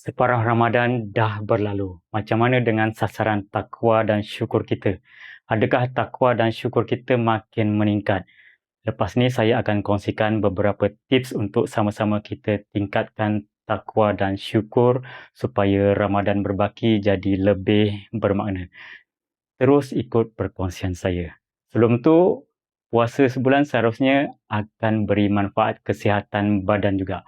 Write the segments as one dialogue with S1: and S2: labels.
S1: Separuh Ramadan dah berlalu. Macam mana dengan sasaran takwa dan syukur kita? Adakah takwa dan syukur kita makin meningkat? Lepas ni saya akan kongsikan beberapa tips untuk sama-sama kita tingkatkan takwa dan syukur supaya Ramadan berbaki jadi lebih bermakna. Terus ikut perkongsian saya. Sebelum tu, puasa sebulan seharusnya akan beri manfaat kesihatan badan juga.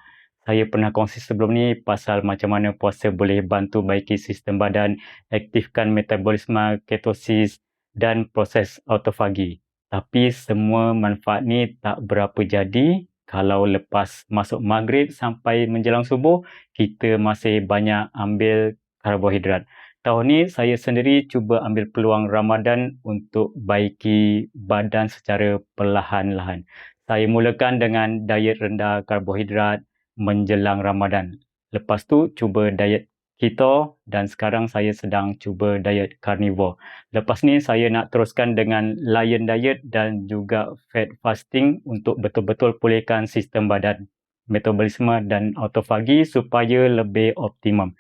S1: Saya pernah kongsi sebelum ni pasal macam mana puasa boleh bantu baiki sistem badan, aktifkan metabolisme ketosis dan proses autofagi. Tapi semua manfaat ni tak berapa jadi kalau lepas masuk maghrib sampai menjelang subuh, kita masih banyak ambil karbohidrat. Tahun ni saya sendiri cuba ambil peluang Ramadan untuk baiki badan secara perlahan-lahan. Saya mulakan dengan diet rendah karbohidrat menjelang Ramadan. Lepas tu cuba diet keto dan sekarang saya sedang cuba diet carnivore. Lepas ni saya nak teruskan dengan lion diet dan juga fat fasting untuk betul-betul pulihkan sistem badan, metabolisme dan autofagi supaya lebih optimum.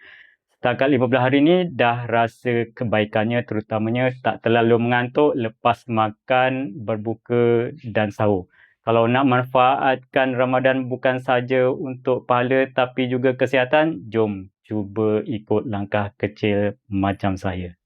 S1: Setakat 15 hari ni dah rasa kebaikannya, terutamanya tak terlalu mengantuk lepas makan, berbuka dan sahur. Kalau nak manfaatkan Ramadan bukan saja untuk pahala tapi juga kesihatan, jom cuba ikut langkah kecil macam saya.